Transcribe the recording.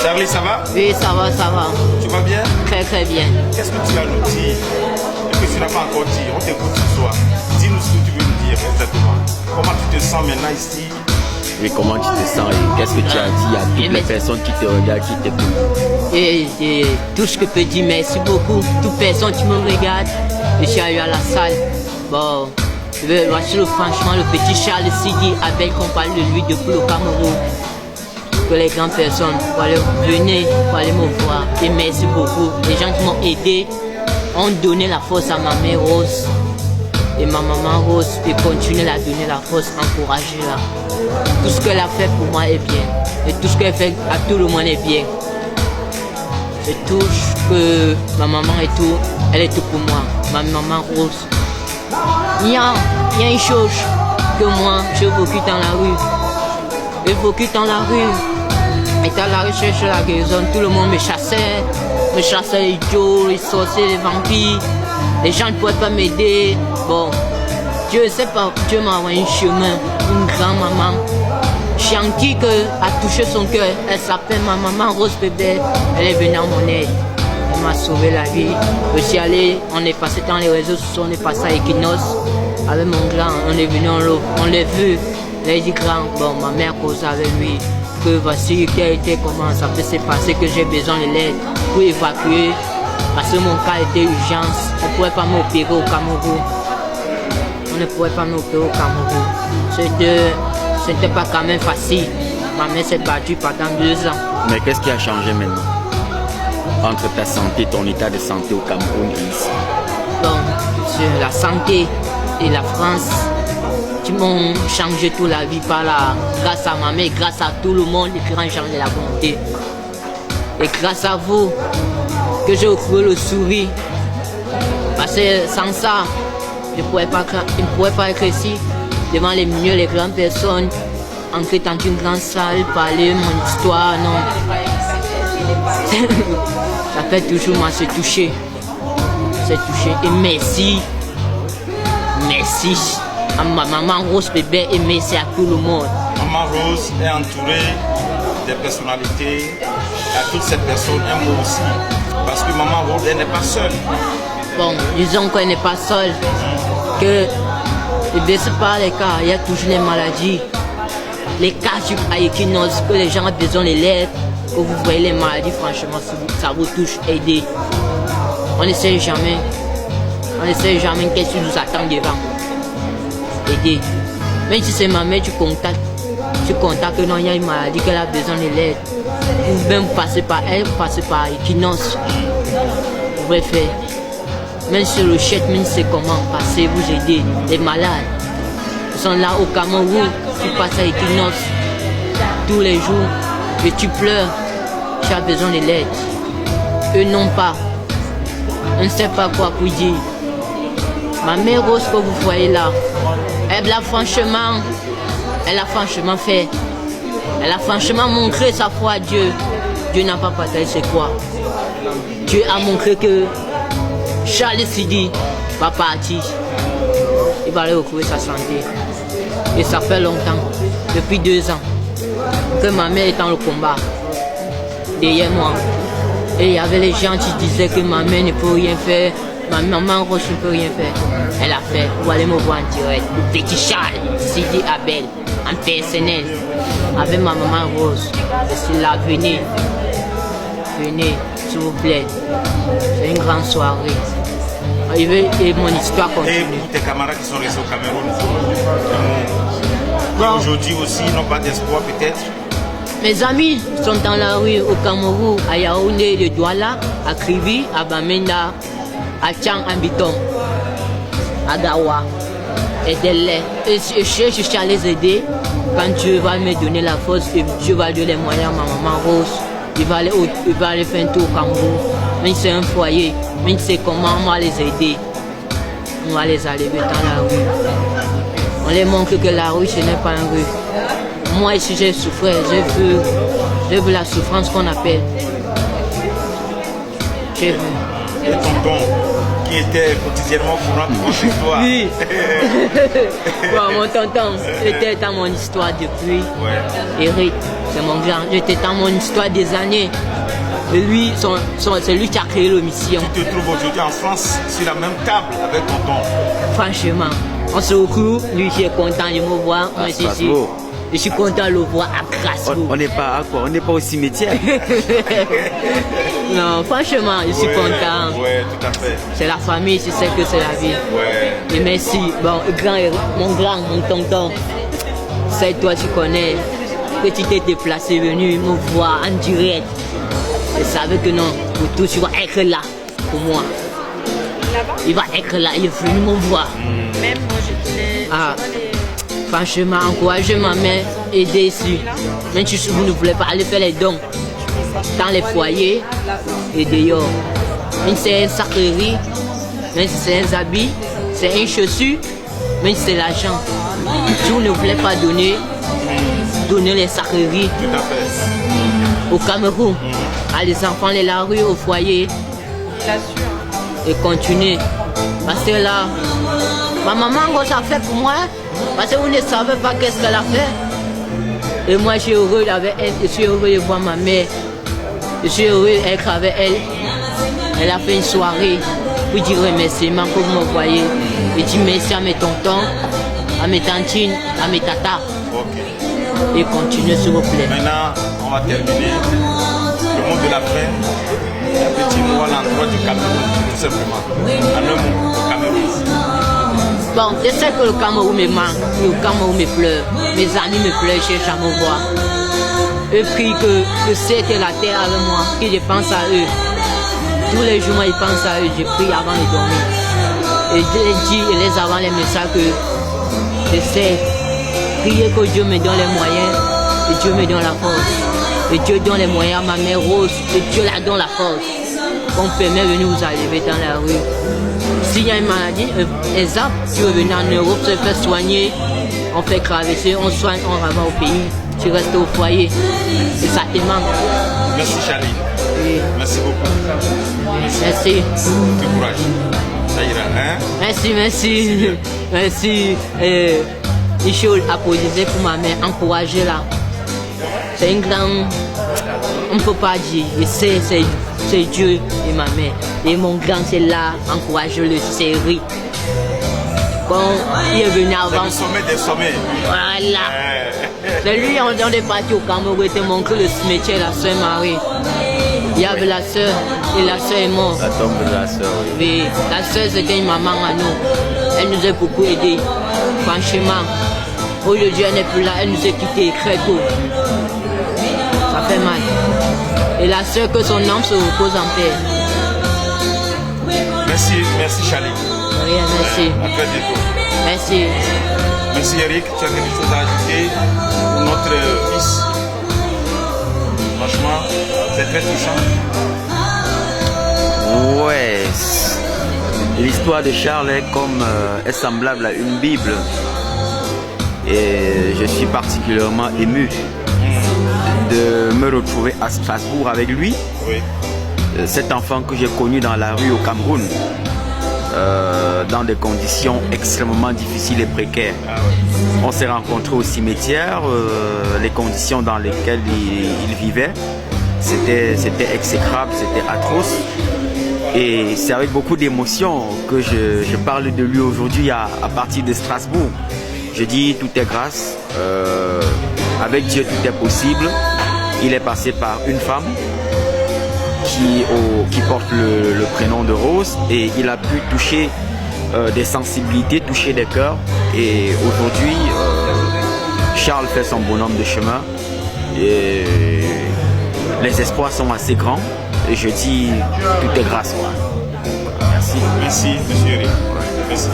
Charlie, ça va? Oui, ça va, ça va. Tu vas bien? Très, très bien. Qu'est-ce que tu vas nous dire et que tu n'as pas encore dit? On t'écoute ce soir. Dis-nous ce que tu veux nous dire exactement. Comment tu te sens maintenant ici? Oui, comment tu te sens et qu'est-ce que tu as dit à toutes les personnes qui te regardent, qui t'écoutent? Et tout ce que je peux dire, merci beaucoup. Toute personne qui me regarde, je suis allé à la salle. Bon, voici franchement le petit Charles Sidi Abel qu'on parle de lui depuis le Cameroun. Que les grandes personnes, venez, aller me voir. Et merci beaucoup. Les gens qui m'ont aidé ont donné la force à ma mère Rose. Et ma maman Rose, et continuer à donner la force, encourager la. Tout ce qu'elle a fait pour moi est bien. Et tout ce qu'elle fait à tout le monde est bien. Et tout ce que ma maman et tout, elle est tout pour moi. Ma maman Rose. Il y a une chose que moi, je vécu dans la rue. J'ai vécu dans la rue. Et à la recherche de la guérison, tout le monde me chassait les idiots, les sorciers, les vampires. Les gens ne pouvaient pas m'aider. Bon, Dieu, c'est pas, Dieu m'a envoyé un chemin, une grand-maman. Chanty a touché son cœur. Elle s'appelle ma maman Rose Bébé. Elle est venue à mon aide. Elle m'a sauvé la vie. Je suis allé, on est passé dans les réseaux sociaux, on est passé à Equinos. Avec mon grand, on est venu, on l'a vu. Elle a dit grand, bon, ma mère cause avec lui. Que voici qui a été, comment ça peut se passer, que j'ai besoin de l'aide pour évacuer. Parce que mon cas était urgence. On ne pouvait pas m'opérer au Cameroun. On ne pouvait pas m'opérer au Cameroun. C'était pas quand même facile. Ma mère s'est battue pendant 2 ans. Mais qu'est-ce qui a changé maintenant entre ta santé, ton état de santé au Cameroun et ici? Donc, sur la santé et la France, qui m'ont changé toute la vie par là. Grâce à ma mère, grâce à tout le monde, les grands gens de la bonté. Et grâce à vous, que j'ai retrouvé le sourire. Parce que sans ça, je ne pourrais pas être ici, devant les milieux, les grandes personnes, entrer dans une grande salle, parler mon histoire, non. Ça fait toujours moi se toucher. Se toucher. Et merci. Merci à ma maman Rose Bébé et merci à tout le monde. Maman Rose est entourée des personnalités. À toutes ces personnes, un mot aussi. Parce que maman Rose, elle n'est pas seule. Bon, disons qu'elle n'est pas seule. Que ne baisse pas les cas, il y a toujours les maladies. Les cas à Equinos, que les gens ont besoin de l'aide. Que vous voyez les maladies, franchement, ça vous touche, aidez. On ne sait jamais. On ne sait jamais qu'est-ce qui nous attend devant. Aider. Même si c'est ma mère, tu contactes que non, il y a une maladie, qu'elle a besoin de l'aide. Vous même passez par elle, vous passez par Equinos. Vous pouvez faire. Même sur le chat, même c'est comment passer, vous aider. Les malades. Ils sont là au Cameroun, tu passes à Equinos tous les jours et tu pleures. Tu as besoin de l'aide. Eux non pas. On ne sait pas quoi pour dire. Ma mère Rose que vous voyez là, elle a franchement fait. Elle a franchement montré sa foi à Dieu. Dieu n'a pas partagé c'est quoi. Dieu a montré que Charles Sidi va partir. Il va aller retrouver sa santé. Et ça fait longtemps, depuis 2 ans, que ma mère est dans le combat. Derrière moi. Et il y avait les gens qui disaient que ma mère ne peut rien faire. Ma maman Rose ne peut rien faire. Elle a fait. Vous allez me voir en direct. Le petit Charles Sidi Abel, en personnel. Avec ma maman Rose. Je suis là, venez. Venez, s'il vous plaît. C'est une grande soirée. Et mon histoire continue. Et pour tes camarades qui sont restés au Cameroun, aujourd'hui aussi, n'ont pas d'espoir peut-être. Mes amis sont dans la rue au Cameroun, à Yaoundé, de Douala, à Krivi, à Bamenda, à Tchang, à Bitom, à Gawa. Aidez-les. Et je cherche à les aider. Quand Dieu va me donner la force, et Dieu va donner les moyens à ma maman Rose. Il va aller faire un tour au Cameroun. Même si c'est un foyer, même si c'est comment on va les aider. On va les enlever dans la rue. On les montre que la rue, ce n'est pas une rue. Moi ici j'ai souffert, j'ai vu la souffrance qu'on appelle. J'ai vu. Et tonton, qui qui était quotidiennement courante dans votre histoire. Oui. Bon, mon tonton, était dans mon histoire depuis. Ouais. Eric, c'est mon grand. J'étais dans mon histoire des années. Et lui, c'est lui qui a créé l'émission. Tu te trouves aujourd'hui en France sur la même table avec tonton. Franchement, on se retrouve. Lui, je suis content de me voir. Moi, je suis content de le voir à Strasbourg. On n'est pas à quoi? On n'est pas au cimetière. Non, franchement, je suis content. Ouais, tout à fait. C'est la famille, je sais que c'est la vie. Ouais. Et merci. Bon, mon tonton, c'est toi, tu connais. Que tu t'es déplacé, venu me voir en direct. Je savais que non, pour tout, tu vas être là pour moi. Il va être là, il est venu me voir. Même moi, Franchement, encourager ma mère, aider ici. Même si vous ne voulez pas aller faire les dons dans les foyers et dehors. Même si c'est une sacrerie, même si c'est un habit, c'est une chaussure, même si c'est l'argent. Si vous ne voulez pas donner, donnez les sacreries. Tout à fait. Au Cameroun, à les enfants de la rue, au foyer. Et continuer. Parce que là, ma maman, ça fait pour moi. Parce que vous ne savez pas qu'est-ce qu'elle a fait. Et moi, je suis heureux avec elle. Je suis heureux de voir ma mère. Je suis heureux d'être avec elle. Elle a fait une soirée pour dire remerciement que vous me voyez. Et dire merci à mes tontons, à mes tantines, à mes tatas. Ok. Et continuez, s'il vous plaît. Maintenant, on va terminer. Le mot de la fin. Un petit mot à l'endroit du Cameroun, tout simplement. En un mot, au Cameroun. Bon, je sais que le Cameroun me manque, le Cameroun me pleure. Mes amis me pleurent, je cherche à me voir. Eux prient que le ciel et la terre avec moi, que je pense à eux. Tous les jours, moi, je pense à eux, je prie avant de dormir. Et je dis et les avant les messages que je sais prier que Dieu me donne les moyens et Dieu me donne la force. Et Dieu donne les moyens à ma mère Rose et Dieu la donne la force. Qu'on permet de venir vous arriver dans la rue. S'il y a une maladie, exemple, tu veux venir en Europe, se faire soigner, on fait traverser, on soigne, on renvoie au pays, tu restes au foyer. Et ça te manque. Merci Charlie. Oui. Merci beaucoup. Merci. Du courage. Ça ira, hein? Merci. Merci. Michel applaudissez pour ma mère, encouragez-la. C'est une grande. On ne peut pas dire. Et c'est Dieu et ma mère. Et mon grand, c'est là, encouragez-le, c'est Rick. Bon, il est venu avant. C'est le sommet des sommets. Voilà. C'est lui, on est parti au Cameroun, il était montré le cimetière, la soeur Marie. Il y avait la soeur, et la soeur est morte. La tombe de la soeur. Oui, la soeur, c'était une maman à nous. Elle nous a beaucoup aidés. Franchement, aujourd'hui, elle n'est plus là, elle nous a quittés très tôt. Ça fait mal. Et la soeur, que son âme se repose en paix. Merci Charlie. Rien, merci. À très bientôt. Merci. Merci Eric, tu as quelque chose à ajouter pour notre fils? Franchement, c'est très touchant. Ouais. L'histoire de Charles est semblable à une Bible. Et je suis particulièrement ému de me retrouver à Strasbourg avec lui. Oui. Cet enfant que j'ai connu dans la rue au Cameroun, dans des conditions extrêmement difficiles et précaires. Ah ouais. On s'est rencontrés au cimetière, les conditions dans lesquelles il vivait, c'était exécrable, c'était atroce. Et c'est avec beaucoup d'émotion que je parle de lui aujourd'hui à partir de Strasbourg. Je dis tout est grâce, avec Dieu tout est possible. Il est passé par une femme qui porte le prénom de Rose et il a pu toucher des sensibilités, toucher des cœurs. Et aujourd'hui, Charles fait son bonhomme de chemin et les espoirs sont assez grands. Et je dis tout est grâce. Merci. Merci, monsieur Eric. Merci.